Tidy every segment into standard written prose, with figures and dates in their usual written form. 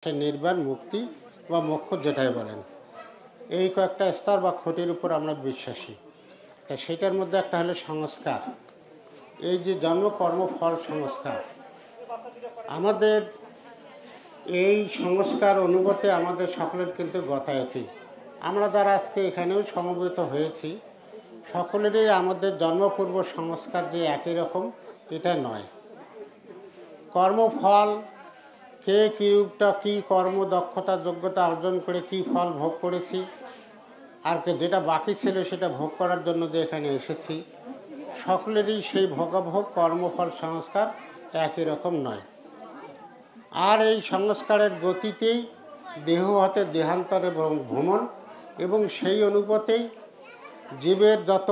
সে নির্বাণ মুক্তি বা মোক্ষ যেটাই বলেন, এই কয়েকটা স্তর বা খুঁটির উপর আমরা বিশ্বাসী। তা সেটার মধ্যে একটা হলো সংস্কার। এই যে জন্ম কর্ম ফল সংস্কার, আমাদের এই সংস্কার অনুভূতি আমাদের সকলের কিন্তু গতায়তী। আমরা যারা আজকে এখানেও সমবেত হয়েছি, সকলেরই আমাদের জন্মপূর্ব সংস্কার যে একই রকম এটা নয়। কর্মফল, কে কীরূপটা কী কর্ম দক্ষতা যোগ্যতা অর্জন করে কী ফল ভোগ করেছি, আর যেটা বাকি ছিল সেটা ভোগ করার জন্য যে এখানে এসেছি, সকলেরই সেই ভোগাভোগ কর্মফল সংস্কার একই রকম নয়। আর এই সংস্কারের গতিতেই দেহ হতে দেহান্তরে ভ্রমণ, এবং সেই অনুপাতেই জীবের যত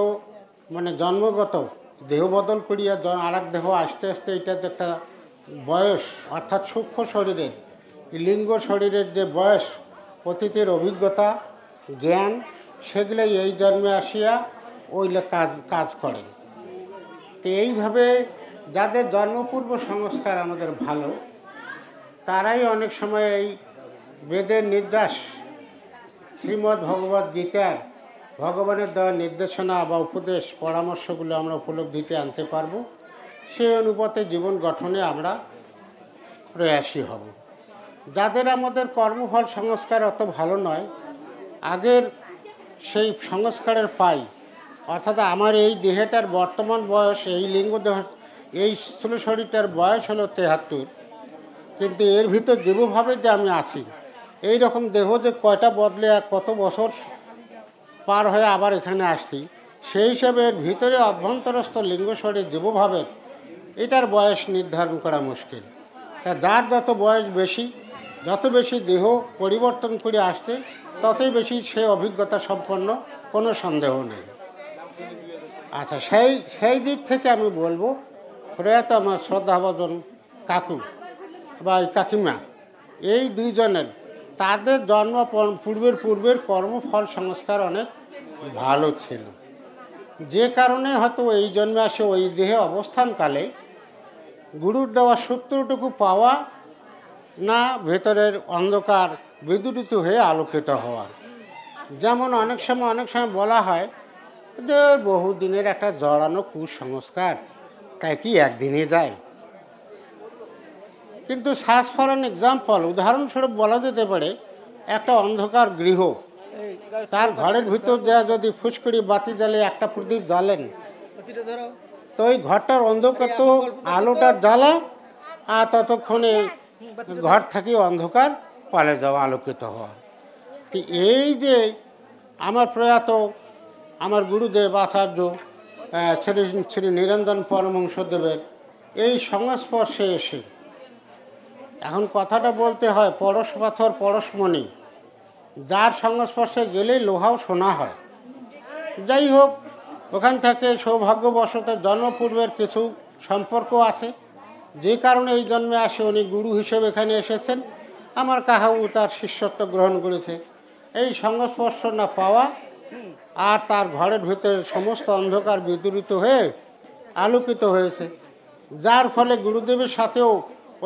জন্মগত দেহ বদল করিয়া আর এক দেহ আস্তে আস্তে এটা যে একটা বয়স, অর্থাৎ সূক্ষ্ম শরীরের লিঙ্গ শরীরের যে বয়স, অতীতের অভিজ্ঞতা জ্ঞান, সেগুলোই এই জন্মে আসিয়া ওইলে কাজ করে। তো এইভাবে যাদের জন্মপূর্ব সংস্কার আমাদের ভালো, তারাই অনেক সময় এই বেদের নির্দেশ, শ্রীমদ্ ভগবদ গীতার ভগবানের দেওয়া নির্দেশনা বা উপদেশ পরামর্শগুলো আমরা উপলব্ধিতে আনতে পারব। সেই অনুপাতে জীবন গঠনে আমরা প্রয়াসী হব। যাদের আমাদের কর্মফল সংস্কার অত ভালো নয়, আগের সেই সংস্কারের পাই, অর্থাৎ আমার এই দেহটার বর্তমান বয়স, এই লিঙ্গ দেহ, এই স্থূল শরীরটার বয়স হলো 73, কিন্তু এর ভিতর জীবভাবে যে আমি আছি, এই রকম দেহ যে কয়টা বদলে আর কত বছর পার হয়ে আবার এখানে আসছি, সেই হিসাবে এর ভিতরে অভ্যন্তরস্থ লিঙ্গ শরীর জীবভাবের এটার বয়স নির্ধারণ করা মুশকিল। তা যার যত বয়স বেশি, যত বেশি দেহ পরিবর্তন করে আসছে, ততই বেশি সে অভিজ্ঞতা সম্পন্ন, কোনো সন্দেহ নেই। আচ্ছা, সেই দিক থেকে আমি বলবো, প্রয়াত আমার শ্রদ্ধাভাজন কাকু বা কাকিমা, এই দুইজনের তাদের জন্ম পূর্বের কর্মফল সংস্কার অনেক ভালো ছিল, যে কারণে হয়তো এই জন্মে আসে ওই দেহে অবস্থানকালে গুরুর দেওয়া সূত্রটুকু পাওয়া না, ভেতরের অন্ধকার বিদ্যুৎ হয়ে আলোকিত হওয়া। যেমন অনেক সময় বলা হয় যে বহুদিনের একটা জড়ানো কুসংস্কার, তাই কি একদিনে যায়। কিন্তু সাজ ফর অ্যান এক্সাম্পল, উদাহরণস্বরূপ বলা যেতে পারে, একটা অন্ধকার গৃহ, তার ঘরের ভিতর দেওয়া যদি ফুসকুড়ি বাতি জ্বালে একটা প্রদীপ জ্বালেন, তো ওই ঘরটার অন্ধকার তো আলোটার জ্বালা, আর ততক্ষণে ঘর থেকে অন্ধকার পালে যাওয়া, আলোকিত হওয়া। তো এই যে আমার প্রয়াত আমার গুরুদেব আচার্য শ্রী নিরঞ্জন পরমহংসদেবের এই সংস্পর্শে এসে, এখন কথাটা বলতে হয়, পরশ পাথর পরশমণি, যার সংস্পর্শে গেলেই লোহাও শোনা হয়। যাই হোক, ওখান থেকে সৌভাগ্যবশত জন্মপূর্বের কিছু সম্পর্ক আছে, যে কারণে এই জন্মে আসে উনি গুরু হিসেবে এখানে এসেছেন। আমার কাহাউ তার শিষ্যত্ব গ্রহণ করেছে। এই সংস্পর্শ না পাওয়া আর তার ঘরের ভিতরে সমস্ত অন্ধকার বিদূরিত হয়ে আলোকিত হয়েছে, যার ফলে গুরুদেবের সাথেও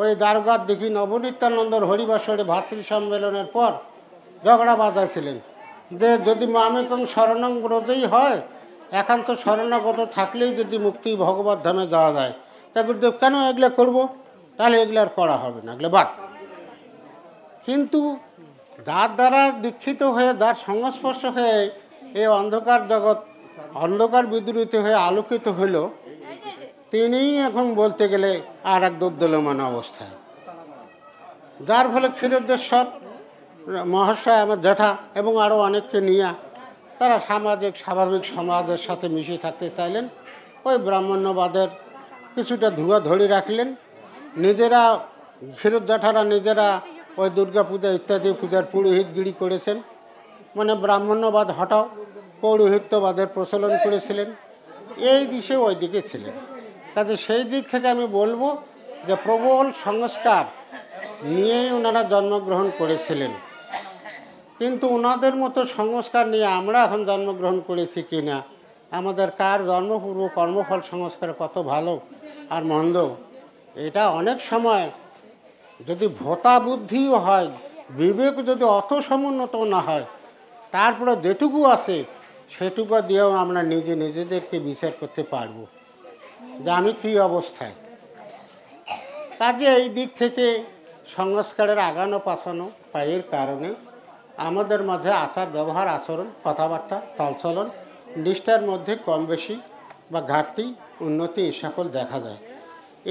ওই দ্বারকার দিঘি নবনিত্যানন্দর হরিবাসরে ভাতৃ সম্মেলনের পর ঝগড়া বাঁধাছিলেন যে যদি মামেকং শরণং ব্রতেই হয়, একান্ত শরণাগত থাকলেই যদি মুক্তি ভগবত ধামে যাওয়া যায়, তা গুরুদেব কেন এগুলো করবো, তাহলে এগুলো আর করা হবে না, এগুলো বাদ। কিন্তু যার দ্বারা দীক্ষিত হয়ে, যার সংস্পর্শ হয়ে এই অন্ধকার জগৎ অন্ধকার বিদূরিত হয়ে আলোকিত হইল, তিনিই এখন বলতে গেলে আর এক দোদ্দলমান অবস্থায়, যার ফলে ক্ষীরোদ্দেশ্বর মহাশয় আমার জ্যাঠা এবং আরও অনেককে নিয়ে তারা স্বাভাবিক সমাজের সাথে মিশে থাকতে চাইলেন। ওই ব্রাহ্মণ্যবাদের কিছুটা ধুয়া ধরে রাখলেন। নিজেরা ক্ষীরোদ্জাঠারা নিজেরা ওই দুর্গা পূজা ইত্যাদি পূজার পুরোহিতগিরি করেছেন, ব্রাহ্মণ্যবাদ হটাও পৌরোহিত্যবাদের প্রচলন করেছিলেন। এই দিশে ওই দিকে ছিলেন। কাজে সেই দিক থেকে আমি বলবো যে প্রবল সংস্কার নিয়েই ওনারা জন্মগ্রহণ করেছিলেন। কিন্তু ওনাদের মতো সংস্কার নিয়ে আমরা এখন জন্মগ্রহণ করেছি কি না, আমাদের কার জন্মপূর্ব কর্মফল সংস্কার কত ভালো আর মন্দ, এটা অনেক সময় যদি ভোতা বুদ্ধিও হয়, বিবেক যদি অত সমুন্নত না হয়, তারপরে যেটুকু আছে সেটুকু দিয়েও আমরা নিজেদেরকে বিচার করতে পারব যে আমি কী অবস্থায়। কাজে এই দিক থেকে সংস্কারের আগানো পাছানো পায়ের কারণে আমাদের মাঝে আচার ব্যবহার, আচরণ, কথাবার্তা, চালচলন, নিষ্ঠার মধ্যে কম বেশি বা ঘাটতি, উন্নতি এই সকল দেখা যায়।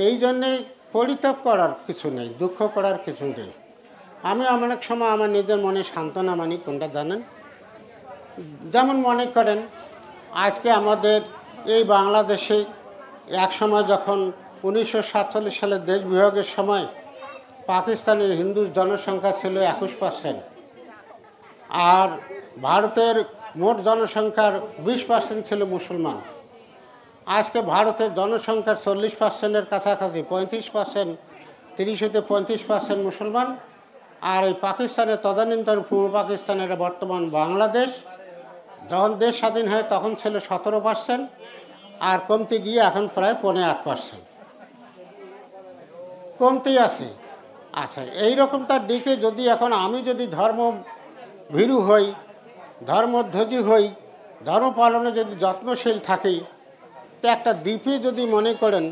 এই জন্যে পরিতাপ করার কিছু নেই, দুঃখ করার কিছু নেই। আমি অনেক সময় আমার নিজের মনে সান্ত্বনা মানি, কোনটা জানেন? যেমন মনে করেন আজকে আমাদের এই বাংলাদেশে এক সময় যখন 1947 সালে দেশ বিভাগের সময় পাকিস্তানের হিন্দু জনসংখ্যা ছিল 21%, আর ভারতের মোট জনসংখ্যার 20% ছিল মুসলমান। আজকে ভারতের জনসংখ্যার 40%-এর কাছাকাছি, 35%, 30 হতে 35% মুসলমান। আর এই পাকিস্তানের তদানীন্তন পূর্ব পাকিস্তানের বর্তমান বাংলাদেশ, যখন দেশ স্বাধীন হয় তখন ছিল 17%, আর কমতে গিয়ে এখন প্রায় 8.5% কমতেই আছে। আচ্ছা, এইরকমটার দিকে যদি এখন আমি যদি ধর্মভীরু হই, ধর্মধ্বজী হই, ধর্ম পালনে যদি যত্নশীল থাকি, তো একটা দ্বীপে যদি মনে করেন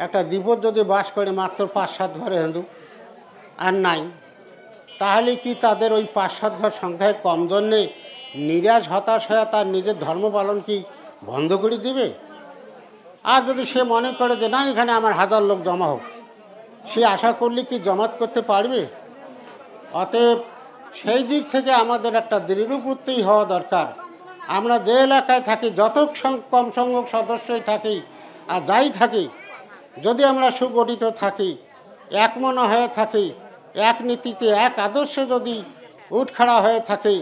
একটা দ্বীপত যদি বাস করে মাত্র 5-7 ঘরে হিন্দু আর নাই, তাহলে কি তাদের ওই 5-7 ঘর সংখ্যায় কম জন্যে নিরাশ হতাশ হয়ে তার নিজের ধর্ম পালন কি বন্ধ করে দিবে? আর যদি সে মনে করে যে না, এখানে আমার 1000 লোক জমা হোক, সে আশা করলে কি জমাত করতে পারবে? অতএব সেই দিক থেকে আমাদের একটা দৃঢ়প্রত্যয়ী হওয়া দরকার। আমরা যে এলাকায় থাকি, যত কম সংখ্যক সদস্যই থাকি আর যাই থাকি, যদি আমরা সুগঠিত থাকি, এক মনা হয়ে থাকি, এক নীতিতে এক আদর্শে যদি উঠখাড়া হয়ে থাকি,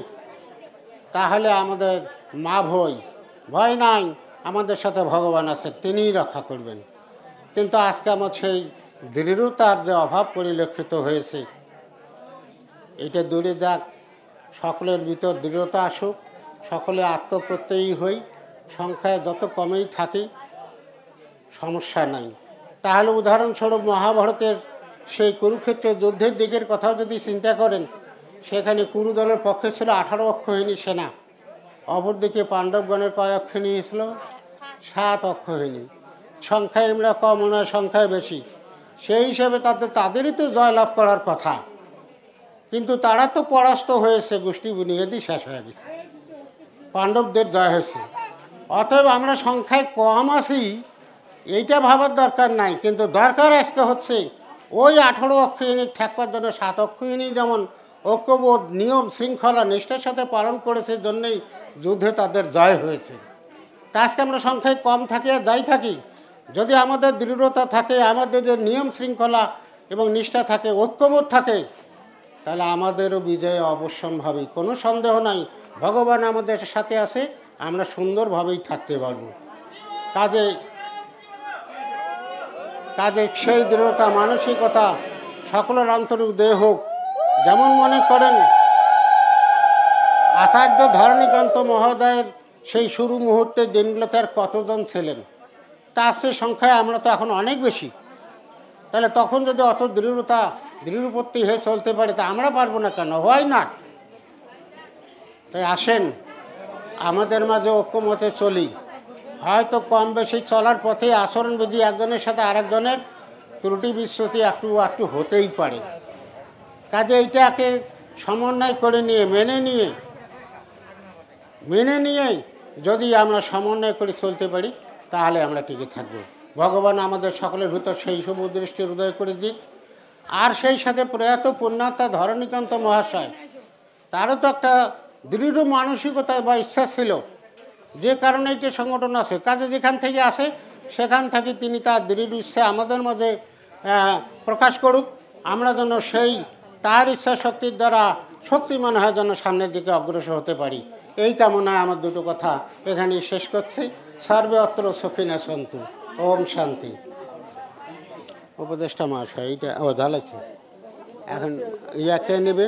তাহলে আমাদের মা ভয় নাই, আমাদের সাথে ভগবান আছে, তিনিই রক্ষা করবেন। কিন্তু আজকে আমার সেই দৃঢ়তার যে অভাব পরিলক্ষিত হয়েছে, এটা দূরে যাক, সকলের ভিতর দৃঢ়তা আসুক, সকলে আত্মপ্রত্যয়ী হই, সংখ্যায় যত কমেই থাকি সমস্যা নাই। তাহলে উদাহরণস্বরূপ মহাভারতের সেই কুরুক্ষেত্রের যুদ্ধের দিকের কথাও যদি চিন্তা করেন, সেখানে কুরু দলের পক্ষে ছিল 18 অক্ষৌহিনী সেনা, অপরদিকে পাণ্ডবগণের কয় অক্ষৌহিনী ছিল? 7 অক্ষৌহিনী। সংখ্যায় আমরা কম, নয় সংখ্যায় বেশি, সেই হিসাবে তাদেরই তো জয়লাভ করার কথা, কিন্তু তারা তো পরাস্ত হয়েছে, গোষ্ঠী বুনিয়াদি শেষ হয়ে গেছে, পাণ্ডবদের জয় হয়েছে। অতএব আমরা সংখ্যায় কম আছি এইটা ভাবার দরকার নাই, কিন্তু দরকার আজকে হচ্ছে ওই 18 অক্ষৌহিনী ঠেকবার জন্য 7 অক্ষৌহিনী যেমন ঐক্যবোধ, নিয়ম, শৃঙ্খলা, নিষ্ঠার সাথে পালন করেছে, জন্যেই যুদ্ধে তাদের জয় হয়েছে। তা আজকে আমরা সংখ্যায় কম থাকি আর যাই থাকি, যদি আমাদের দৃঢ়তা থাকে, আমাদের যে নিয়ম শৃঙ্খলা এবং নিষ্ঠা থাকে, ঐক্যবোধ থাকে, তাহলে আমাদেরও বিজয় অবশ্যম্ভাবী, কোনো সন্দেহ নাই। ভগবান আমাদের সাথে আছে, আমরা সুন্দরভাবেই থাকতে পারব। কাজে সেই দৃঢ়তা, মানসিকতা সকলের আন্তরিক দেহ হোক। যেমন মনে করেন আচার্য ধরণীকান্ত মহোদয়ের সেই শুরু মুহূর্তের দিনগুলোতে আর কতজন ছিলেন, তার সে সংখ্যায় আমরা তো এখন অনেক বেশি। তাহলে তখন যদি অত দৃঢ়প্রত্যয়ী হয়ে চলতে পারে, তা আমরা পারবো না কেন? হয় না। তাই আসেন আমাদের মাঝে ঐক্যমতে চলি। হয়তো কম বেশি চলার পথে আচরণবিধি একজনের সাথে আরেকজনের ত্রুটি বিচ্যুতি একটু হতেই পারে। কাজে এইটাকে সমন্বয় করে নিয়ে মেনে নিয়ে যদি আমরা সমন্বয় করে চলতে পারি, তাহলে আমরা টিকে থাকব। ভগবান আমাদের সকলের ভিতর সেই শুভ দৃষ্টি উদয় করে দিক। আর সেই সাথে প্রয়াত পুণ্যাত্মা ধরণীকান্ত মহাশয়, তারও তো একটা দৃঢ় মানসিকতা বা ইচ্ছা ছিল, যে কারণে এইটা সংগঠন আছে। কাজে যেখান থেকে আসে সেখান থেকে তিনি তার দৃঢ় ইচ্ছা আমাদের মাঝে প্রকাশ করুক, আমরা যেন সেই তার ইচ্ছা শক্তির দ্বারা শক্তিমান হয়ে যেন সামনের দিকে অগ্রসর হতে পারি। এই কামনায় আমার দুটো কথা এখানেই শেষ করছি। সর্বে অত্র সুখিনা সন্তু। ওম শান্তি। উপদেষ্টা মহাশয় এইটা জ্বালাচ্ছে, এখন কে নেবে?